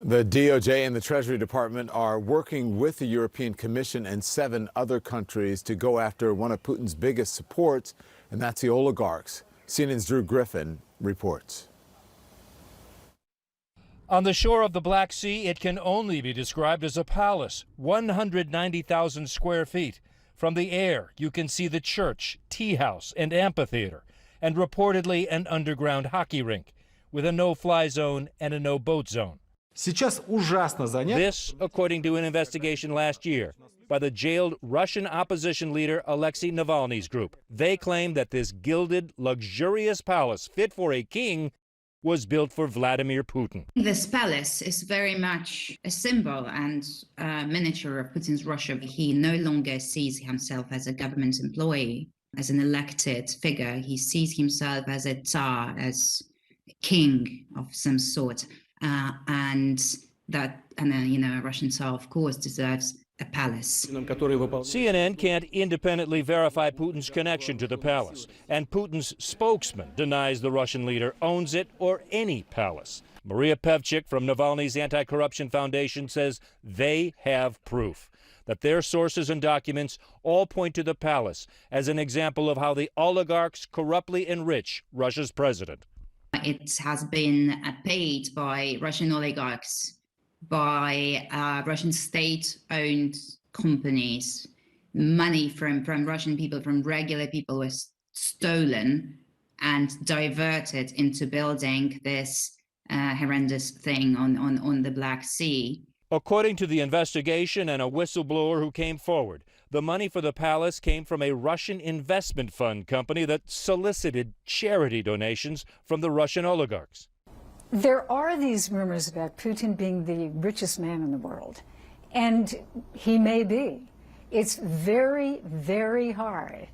The DOJ and the Treasury Department are working with the European Commission and 7 other countries to go after one of Putin's biggest supports, and that's the oligarchs. CNN's Drew Griffin reports. On the shore of the Black Sea, it can only be described as a palace, 190,000 square feet. From the air, you can see the church, tea house, and amphitheater, and reportedly an underground hockey rink, with a no-fly zone and a no-boat zone. This, according to an investigation last year by the jailed Russian opposition leader Alexei Navalny's group. They claim that this gilded, luxurious palace fit for a king was built for Vladimir Putin. This palace is very much a symbol and a miniature of Putin's Russia. He no longer sees himself as a government employee, as an elected figure. He sees himself as a Tsar, as a king of some sort. And a Russian Tsar, of course, deserves a palace. CNN can't independently verify Putin's connection to the palace, and Putin's spokesman denies the Russian leader owns it or any palace. Maria Pevchik from Navalny's Anti-Corruption Foundation says they have proof that their sources and documents all point to the palace as an example of how the oligarchs corruptly enrich Russia's president. It has been paid by Russian oligarchs, by Russian state-owned companies. Money from Russian people, from regular people, was stolen and diverted into building this horrendous thing on the Black Sea. According to the investigation and a whistleblower who came forward, the money for the palace came from a Russian investment fund company that solicited charity donations from the Russian oligarchs. There are these rumors about Putin being the richest man in the world, and he may be. It's very, very hard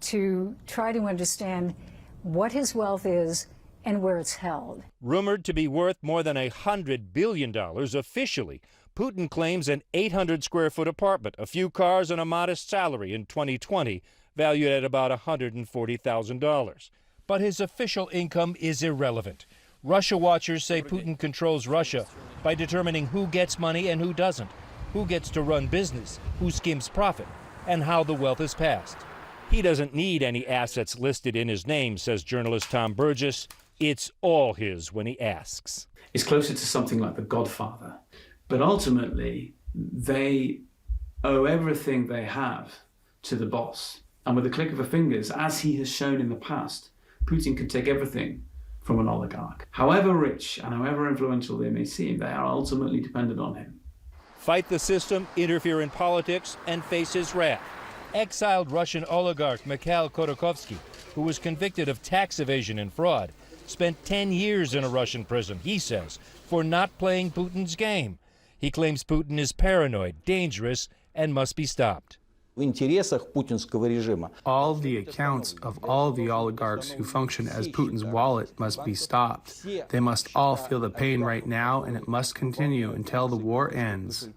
to try to understand what his wealth is and where it's held. Rumored to be worth more than $100 billion officially, Putin claims an 800-square-foot apartment, a few cars, and a modest salary in 2020, valued at about $140,000. But his official income is irrelevant. Russia watchers say Putin controls Russia by determining who gets money and who doesn't, who gets to run business, who skims profit, and how the wealth is passed. He doesn't need any assets listed in his name, says journalist Tom Burgess. It's all his when he asks. It's closer to something like The Godfather. But ultimately, they owe everything they have to the boss. And with a click of a fingers, as he has shown in the past, Putin can take everything from an oligarch. However rich and however influential they may seem, they are ultimately dependent on him. Fight the system, interfere in politics, and face his wrath. Exiled Russian oligarch Mikhail Khodorkovsky, who was convicted of tax evasion and fraud, spent 10 years in a Russian prison, he says, for not playing Putin's game. He claims Putin is paranoid, dangerous, and must be stopped. All the accounts of all the oligarchs who function as Putin's wallet must be stopped. They must all feel the pain right now, and it must continue until the war ends.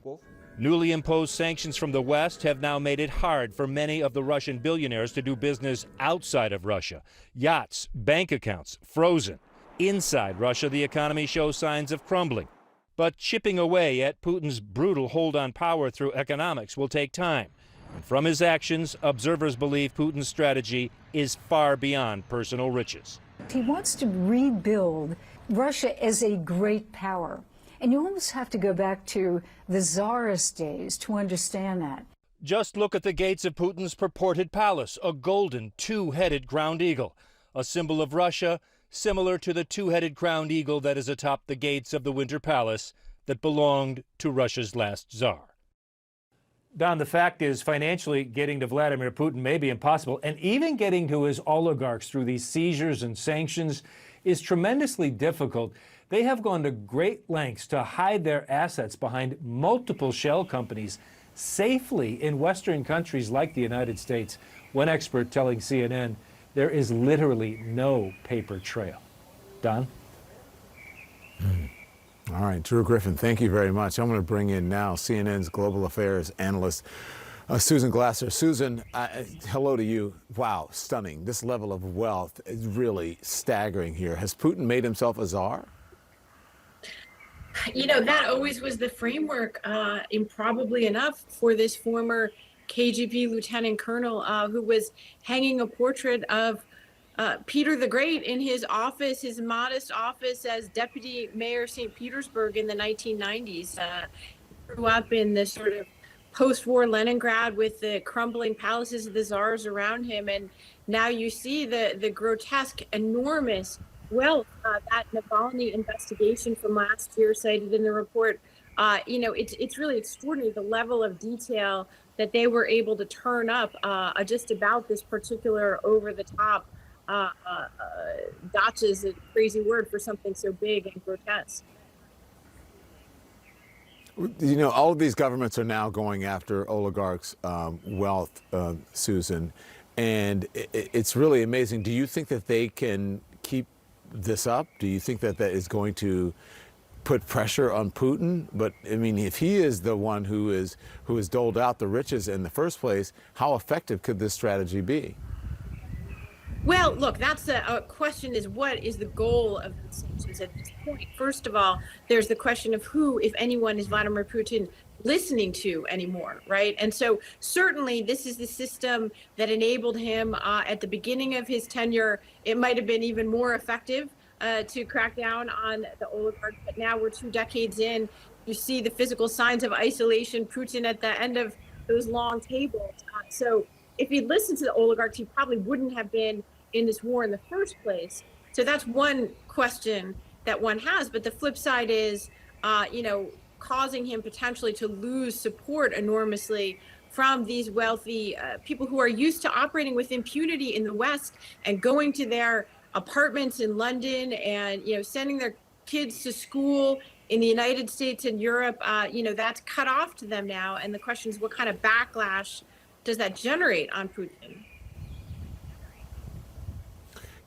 Newly imposed sanctions from the West have now made it hard for many of the Russian billionaires to do business outside of Russia. Yachts, bank accounts, frozen. Inside Russia, the economy shows signs of crumbling. But chipping away at Putin's brutal hold on power through economics will take time. And from his actions, observers believe Putin's strategy is far beyond personal riches. He wants to rebuild Russia as a great power. And you almost have to go back to the Tsarist days to understand that. Just look at the gates of Putin's purported palace, a golden two-headed crowned eagle, a symbol of Russia, similar to the two-headed crowned eagle that is atop the gates of the Winter Palace that belonged to Russia's last Tsar. Don, the fact is, financially getting to Vladimir Putin may be impossible, and even getting to his oligarchs through these seizures and sanctions is tremendously difficult. They have gone to great lengths to hide their assets behind multiple shell companies safely in Western countries like the United States. One expert telling CNN there is literally no paper trail. Don? All right, Drew Griffin, thank you very much. I'm going to bring in now CNN's global affairs analyst, Susan Glasser. Susan, hello to you. Wow, stunning. This level of wealth is really staggering here. Has Putin made himself a czar? You know, that always was the framework, improbably enough, for this former KGB lieutenant colonel who was hanging a portrait of Peter the Great in his office, his modest office as deputy mayor of St. Petersburg in the 1990s. Grew up in the sort of post-war Leningrad with the crumbling palaces of the czars around him, and now you see the grotesque, enormous wealth that Navalny investigation from last year cited in the report. You know, it's really extraordinary the level of detail that they were able to turn up just about this particular over-the-top. Gotcha is a crazy word for something so big and grotesque. You know, all of these governments are now going after oligarchs' wealth, Susan, and it's really amazing. Do you think that they can keep this up? Do you think that that is going to put pressure on Putin? But I mean, if he is the one who is doled out the riches in the first place, how effective could this strategy be? Well, look, that's a question, is what is the goal of the sanctions at this point? First of all, there's the question of who, if anyone, is Vladimir Putin listening to anymore, right? And so certainly this is the system that enabled him at the beginning of his tenure. It might have been even more effective to crack down on the oligarchs, but now we're 2 decades in. You see the physical signs of isolation, Putin at the end of those long tables. So if he'd listened to the oligarchs, he probably wouldn't have been in this war in the first place. So that's one question that one has. But the flip side is, you know, causing him potentially to lose support enormously from these wealthy people who are used to operating with impunity in the West and going to their apartments in London and, you know, sending their kids to school in the United States and Europe. You know, that's cut off to them now. And the question is, what kind of backlash does that generate on Putin?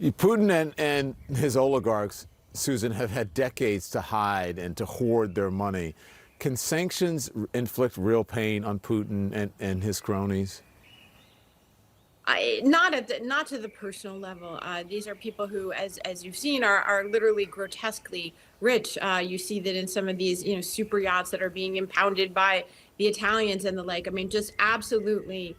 Putin and his oligarchs, Susan, have had decades to hide and to hoard their money. Can sanctions inflict real pain on Putin and his cronies? Not to the personal level. These are people who, as you've seen, are literally grotesquely rich. You see that in some of these, you know, super yachts that are being impounded by the Italians and the like. I mean, just absolutely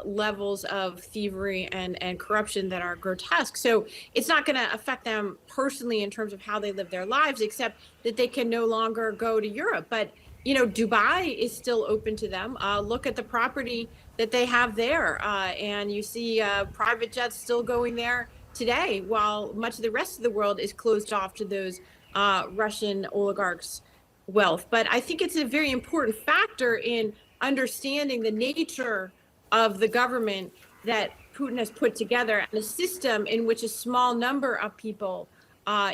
levels of thievery and corruption that are grotesque. So it's not going to affect them personally in terms of how they live their lives, except that they can no longer go to Europe. But, you know, Dubai is still open to them. Look at the property that they have there. And you see private jets still going there today, while much of the rest of the world is closed off to those Russian oligarchs' wealth. But I think it's a very important factor in understanding the nature of the government that Putin has put together, and a system in which a small number of people,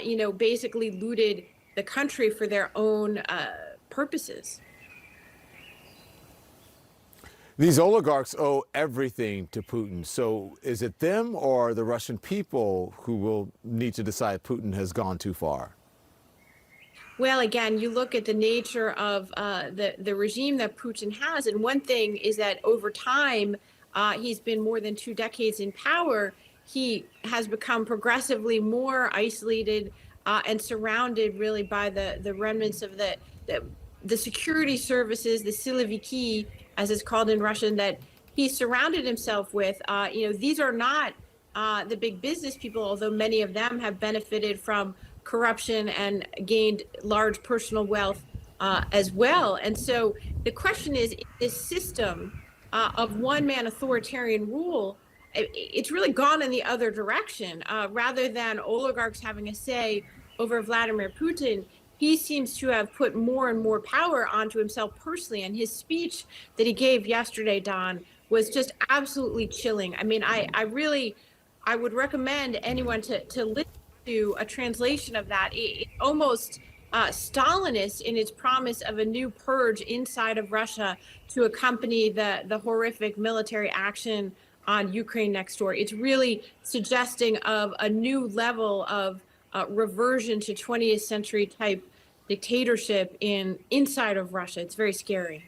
you know, basically looted the country for their own purposes. These oligarchs owe everything to Putin. So is it them or the Russian people who will need to decide Putin has gone too far? Well, again, you look at the nature of the regime that Putin has, and one thing is that over time, he's been more than 2 decades in power. He has become progressively more isolated and surrounded really by the remnants of the security services, the siloviki, as it's called in Russian, that he surrounded himself with. You know, these are not the big business people, although many of them have benefited from corruption and gained large personal wealth as well. And so the question is, this system of one-man authoritarian rule, it's really gone in the other direction. Rather than oligarchs having a say over Vladimir Putin, he seems to have put more and more power onto himself personally. And his speech that he gave yesterday, Don, was just absolutely chilling. I mean, I would recommend anyone to listen to a translation of that. It's almost Stalinist in its promise of a new purge inside of Russia to accompany the horrific military action on Ukraine next door. It's really suggesting of a new level of reversion to 20th century type dictatorship inside of Russia. It's very scary.